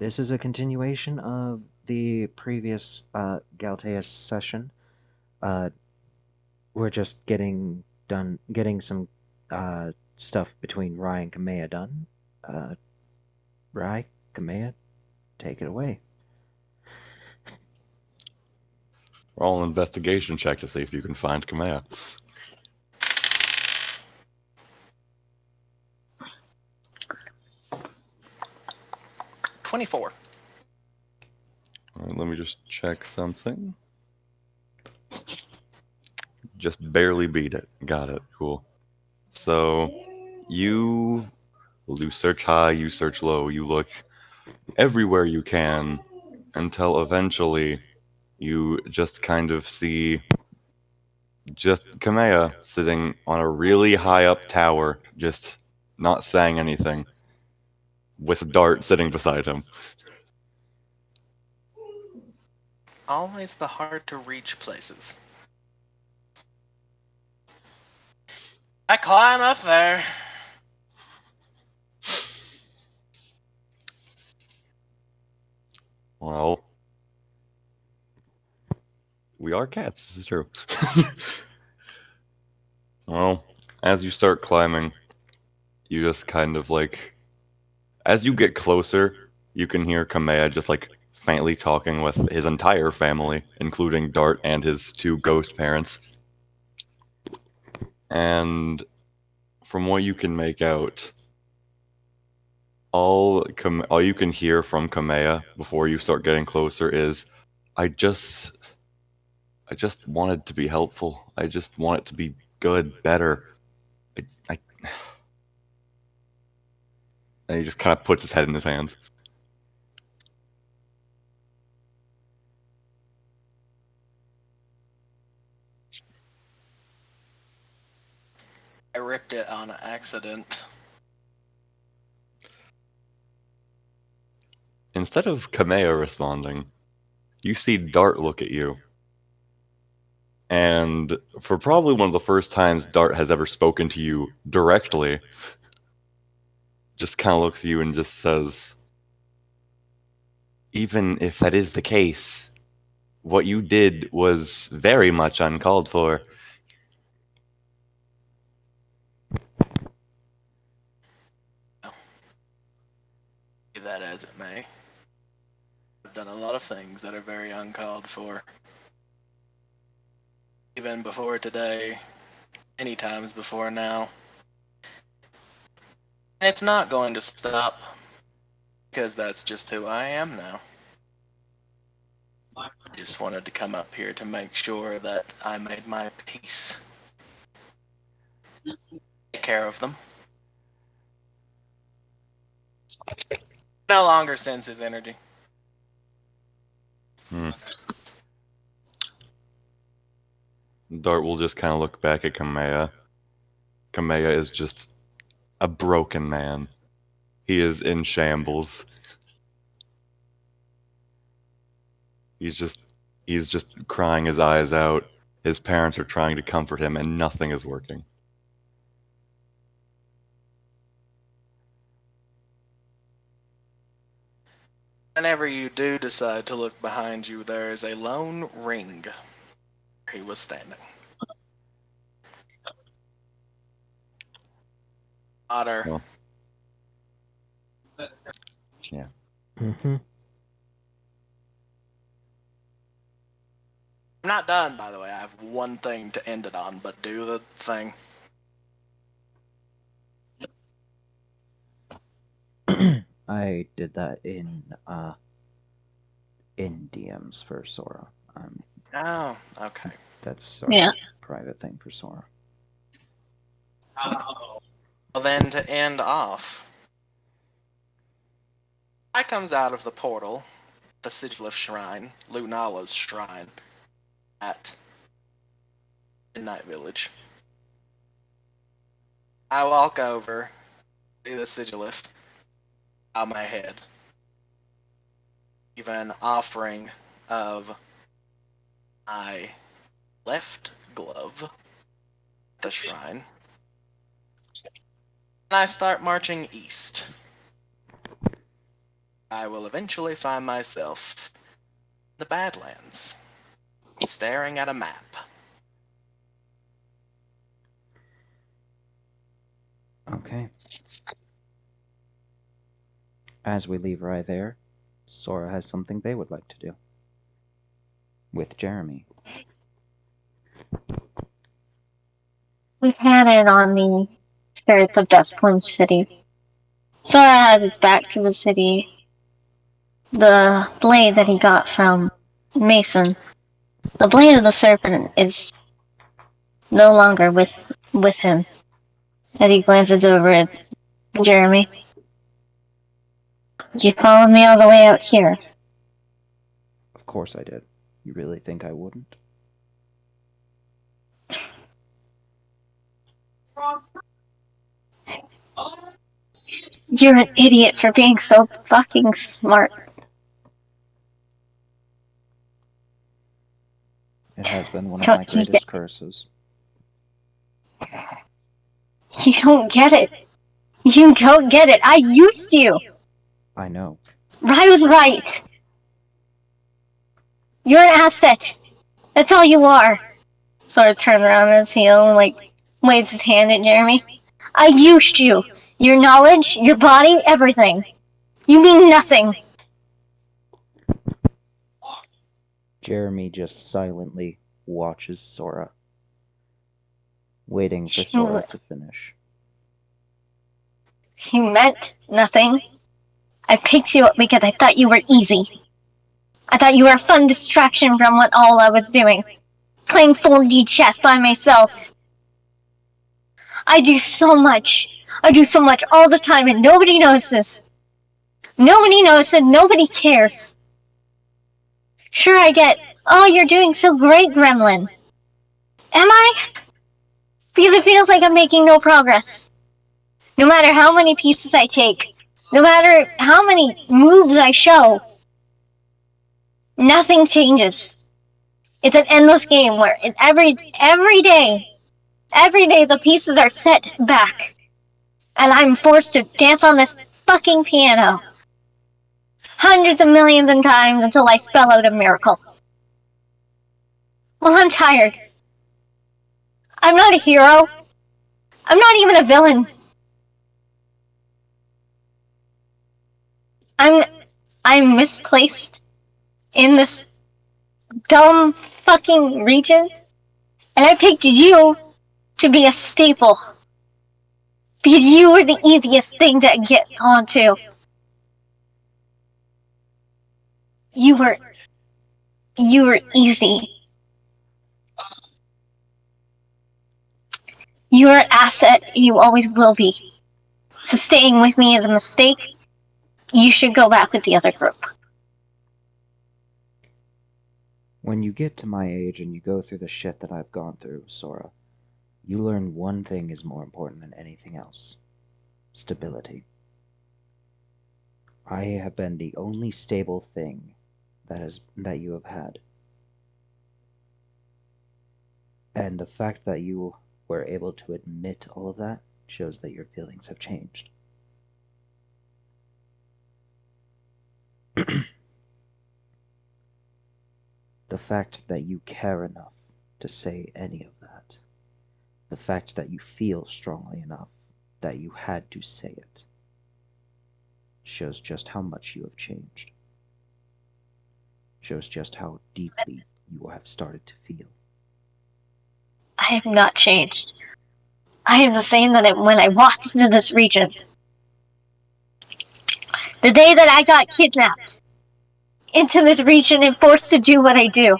this is a continuation of the previous Galteus session. Uh, we're just getting some stuff between Rai and Kamea done. Uh, Rai, Kamea, take it away. Roll an investigation check to see if you can find Kamea. 24. All right, let me just check something. Just barely beat it. Got it. Cool. So you search high, you search low, you look everywhere you can until eventually you just kind of see just Kamea sitting on a really high up tower, just not saying anything, with Dart sitting beside him. Always the hard to reach places. I climb up there. Well, we are cats, this is true. Well, as you start climbing, you just kind of like, as you get closer, you can hear Kamea just like faintly talking with his entire family, including Dart and his two ghost parents. And from what you can make out, all you can hear from Kamea before you start getting closer is, I just wanted to be helpful. I just want it to be good, better. I And he just kind of puts his head in his hands. I ripped it on accident. Instead of Kamea responding, you see Dart look at you. And for probably one of the first times Dart has ever spoken to you directly, just kind of looks at you and just says, even if that is the case, what you did was very much uncalled for. Be that as it may. I've done a lot of things that are very uncalled for. Even before today, many times before now. And it's not going to stop, because that's just who I am now. I just wanted to come up here to make sure that I made my peace. Take care of them. No longer sense his energy. Dart will just kind of look back at Kamea. Kamea is just a broken man. He is in shambles. He's just crying his eyes out. His parents are trying to comfort him, and nothing is working. Whenever you do decide to look behind you, there is a lone ring where he was standing. Otter. Well, yeah. Mm-hmm. I'm not done, by the way. I have one thing to end it on, but do the thing. I did that in DMs for Sora. Oh, okay. That's sort of a private thing for Sora. Well, then to end off, I comes out of the portal, the Sigilif Shrine, Lunala's shrine, at Midnight Village. I walk over, see the Sigilif, bow my head, give an offering of my left glove at the shrine, and I start marching east. I will eventually find myself in the Badlands, staring at a map. Okay. As we leave Rye there, Sora has something they would like to do. With Jeremy. We've had it on the spirits of Duskbloom City. Sora has his back to the city. The blade that he got from Mason, the blade of the serpent, is no longer with him. As he glances over at Jeremy. You followed me all the way out here. Of course I did. You really think I wouldn't? You're an idiot for being so fucking smart. It has been one of Don't my you greatest curses. You don't get it. You don't get it. I used you. I know. I was right. You're an asset. That's all you are. Sort of turns around on his heel and, waves his hand at Jeremy. I used you. Your knowledge, your body, everything. You mean nothing. Jeremy just silently watches Sora, waiting for Sora to finish. You meant nothing. I picked you up because I thought you were easy. I thought you were a fun distraction from what all I was doing. Playing 4D chess by myself. I do so much. I do so much all the time and nobody notices. Nobody notices, nobody cares. Sure, I get, oh, you're doing so great, Gremlin. Am I? Because it feels like I'm making no progress. No matter how many pieces I take, no matter how many moves I show, nothing changes. It's an endless game where every day the pieces are set back. And I'm forced to dance on this fucking piano. Hundreds of millions of times until I spell out a miracle. Well, I'm tired. I'm not a hero. I'm not even a villain. I'm misplaced in this dumb fucking region, and I picked you to be a staple. Because you were the easiest thing to get onto. You were easy. You're an asset, and you always will be. So staying with me is a mistake. You should go back with the other group. When you get to my age and you go through the shit that I've gone through, Sora, you learn one thing is more important than anything else. Stability. I have been the only stable thing that you have had. And the fact that you were able to admit all of that shows that your feelings have changed. The fact that you care enough to say any of that, the fact that you feel strongly enough that you had to say it, shows just how much you have changed. Shows just how deeply you have started to feel. I have not changed. I am the same that when I walked into this region. The day that I got kidnapped into this region and forced to do what I do.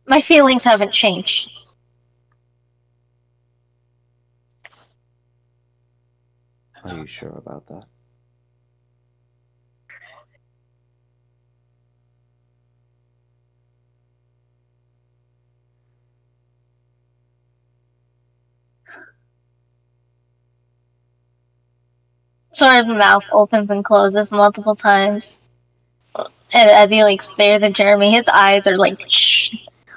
My feelings haven't changed. Are you sure about that? Sora's mouth opens and closes multiple times. And as he stares at Jeremy, his eyes are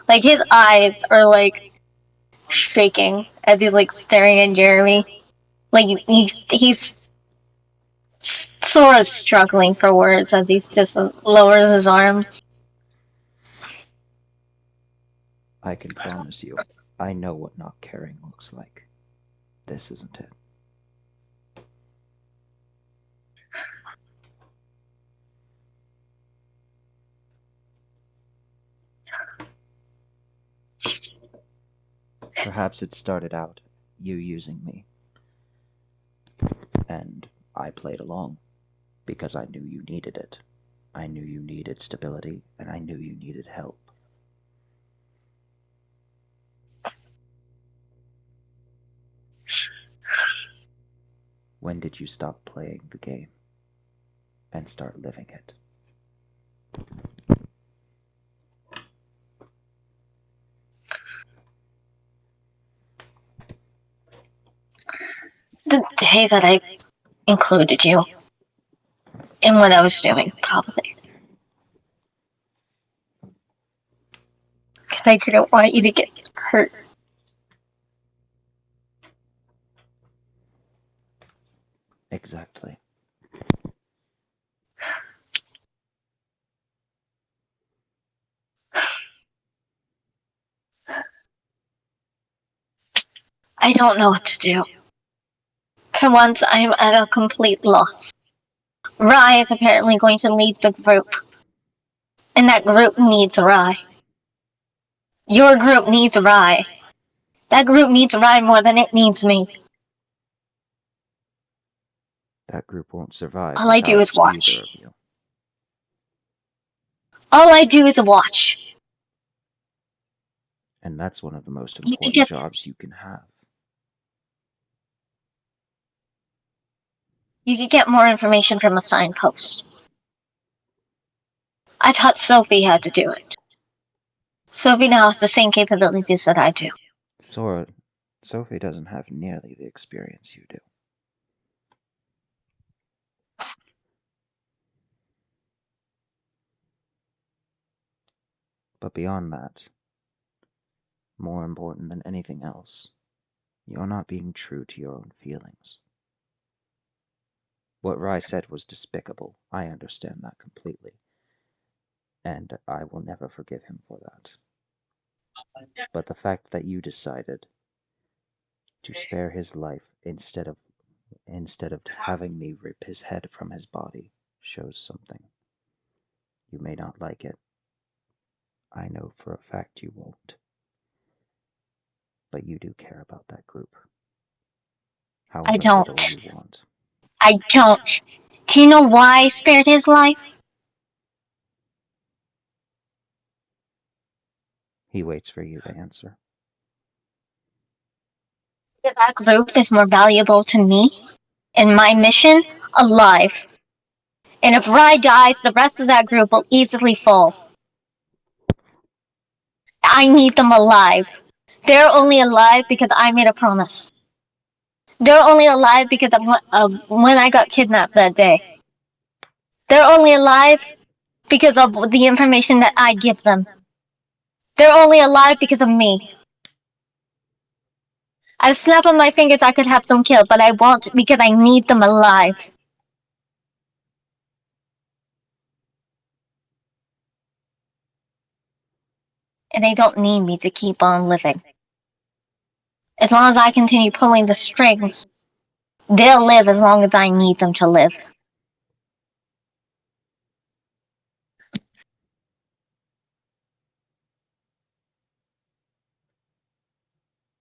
his eyes are shaking as he's staring at Jeremy. Like, he's sort of struggling for words as he just lowers his arms. I can promise you, I know what not caring looks like. This isn't it. Perhaps it started out you using me, and I played along because I knew you needed it. I knew you needed stability, and I knew you needed help. When did you stop playing the game and start living it? The day that I included you in what I was doing, probably. Because I didn't want you to get hurt. Exactly. I don't know what to do. For once, I am at a complete loss. Rai is apparently going to lead the group. And that group needs Rai. Your group needs Rai. That group needs Rai more than it needs me. That group won't survive All I do without is watch. either of you. All I do is watch. And that's one of the most You important get jobs you can have. You could get more information from a signpost. I taught Sophie how to do it. Sophie now has the same capabilities that I do. Sora, Sophie doesn't have nearly the experience you do. But beyond that, more important than anything else, you're not being true to your own feelings. What Rai said was despicable. I understand that completely. And I will never forgive him for that. But the fact that you decided to spare his life instead of having me rip his head from his body shows something. You may not like it. I know for a fact you won't. But you do care about that group. I However don't. little you want. I don't. Do you know why I spared his life? He waits for you to answer. Because that group is more valuable to me and my mission alive. And if Rai dies, the rest of that group will easily fall. I need them alive. They're only alive because I made a promise. They're only alive because of when I got kidnapped that day. They're only alive because of the information that I give them. They're only alive because of me. At a snap of my fingers, I could have them killed, but I won't because I need them alive. And they don't need me to keep on living. As long as I continue pulling the strings, they'll live as long as I need them to live.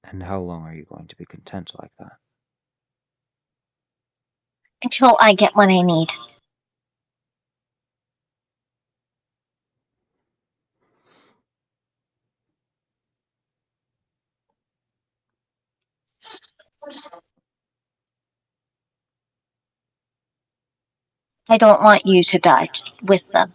And how long are you going to be content like that? Until I get what I need. I don't want you to die with them.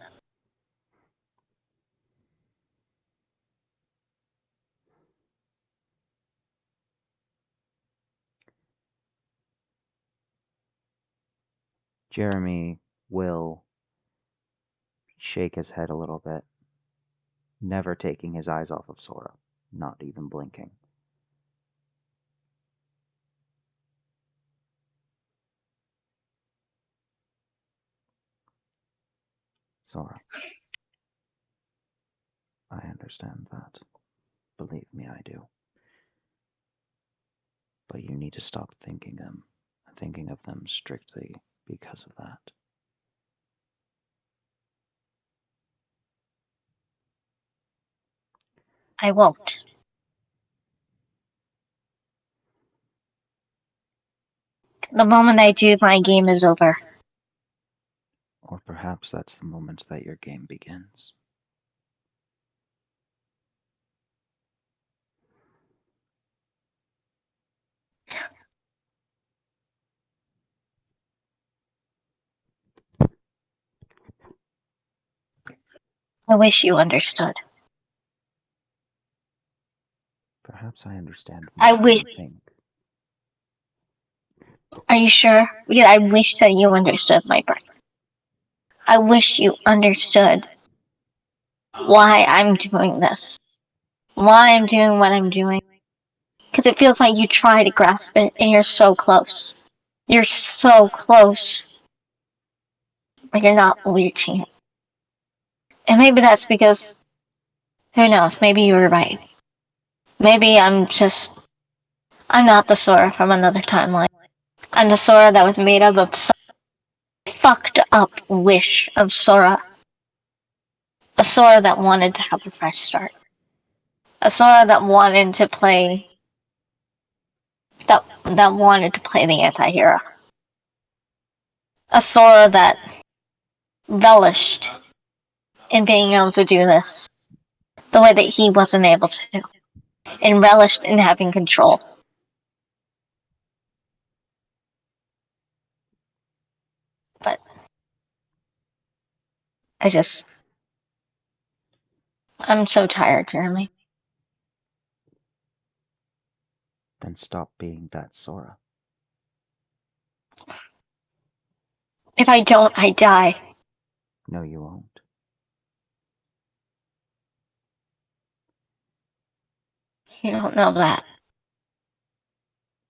Jeremy will shake his head a little bit, never taking his eyes off of Sora, not even blinking. Sora, I understand that. Believe me, I do. But you need to stop thinking of them strictly because of that. I won't. The moment I do, my game is over. Or perhaps that's the moment that your game begins. I wish you understood. Perhaps I understand I more than wish. you think. Are you sure? Because I wish that you understood my brain. I wish you understood why I'm doing this. Why I'm doing what I'm doing. Because it feels like you try to grasp it and you're so close. You're so close. But you're not reaching it. And maybe that's because, who knows, maybe you were right. Maybe I'm not the Sora from another timeline. I'm the Sora that was made up of some fucked up wish of Sora. A Sora that wanted to have a fresh start. A Sora that wanted to play that wanted to play the anti-hero. A Sora that relished in being able to do this the way that he wasn't able to do, and relished in having control. But I'm so tired, Jeremy. Then stop being that Sora. If I don't, I die. No, you won't. You don't know that.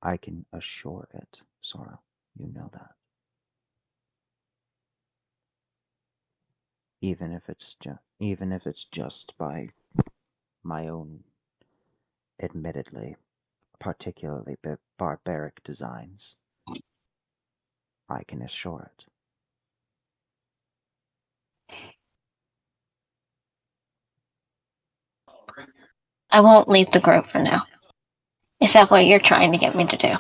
I can assure it, Sora. You know that. Even if it's just by my own, admittedly, particularly barbaric designs, I can assure it. I won't leave the group for now. Is that what you're trying to get me to do?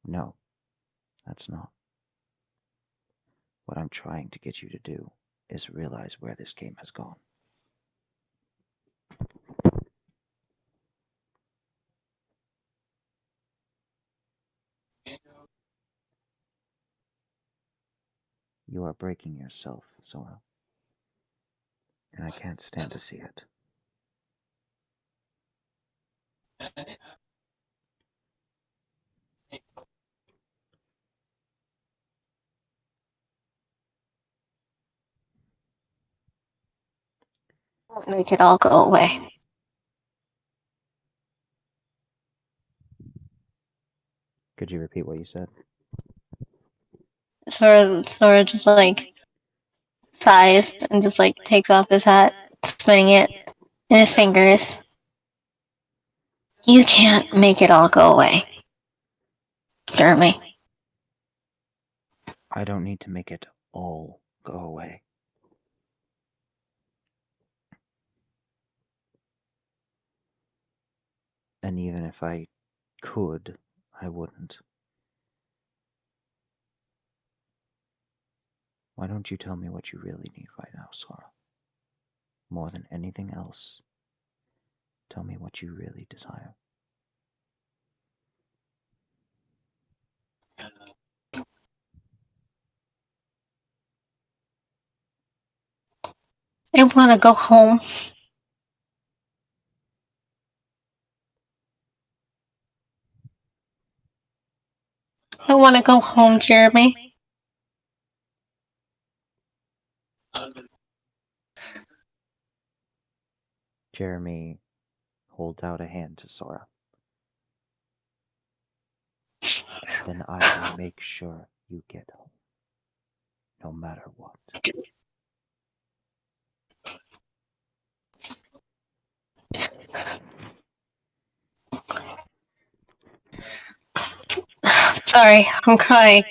No, that's not. What I'm trying to get you to do is realize where this game has gone. You are breaking yourself, Sora, and I can't stand to see it. Make it all go away. Could you repeat what you said? Sora just like sighs and just like takes off his hat, spinning it in his fingers. You can't make it all go away, Jeremy. I don't need to make it all go away. And even if I could, I wouldn't. Why don't you tell me what you really need right now, Sora? More than anything else, tell me what you really desire. I want to go home. I want to go home, Jeremy. Jeremy holds out a hand to Sora. Then I will make sure you get home, no matter what. Sorry, I'm crying.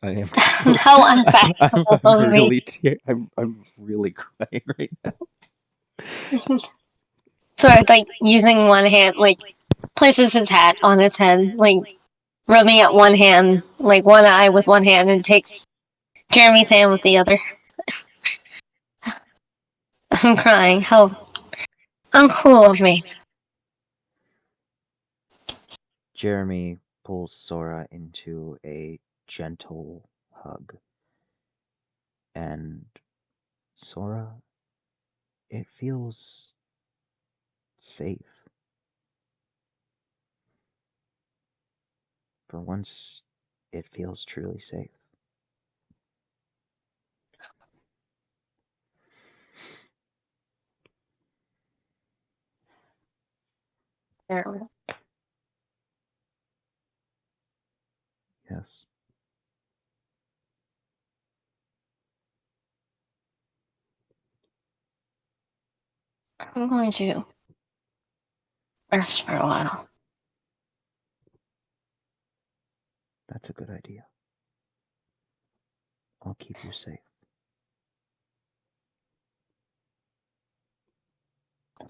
I am How unfashionable I'm of me. I'm really crying right now. Sort of like using one hand, like places his hat on his head, like rubbing at one hand, like one eye with one hand, and takes Jeremy's hand with the other. I'm crying. How uncool of me. Jeremy pulls Sora into a gentle hug. And Sora, it feels safe. For once, it feels truly safe. Yes. I'm going to rest for a while. That's a good idea. I'll keep you safe.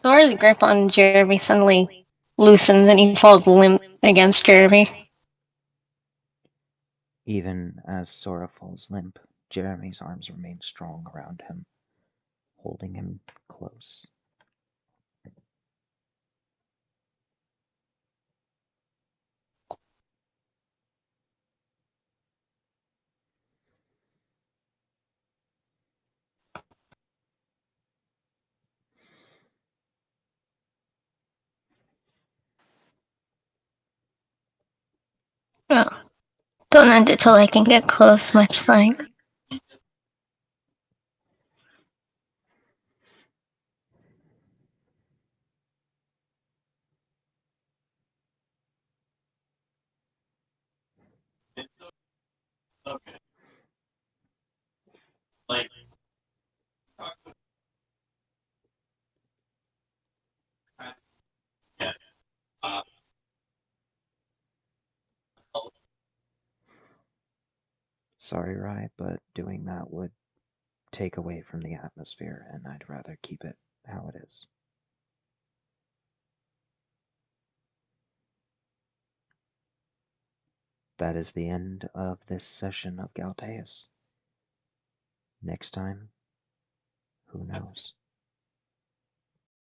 Sora's grip on Jeremy suddenly loosens and he falls limp against Jeremy. Even as Sora falls limp, Jeremy's arms remain strong around him, holding him close. Oh, don't end it till I can get close, much like. Sorry, Rai, but doing that would take away from the atmosphere, and I'd rather keep it how it is. That is the end of this session of Galteus. Next time, who knows?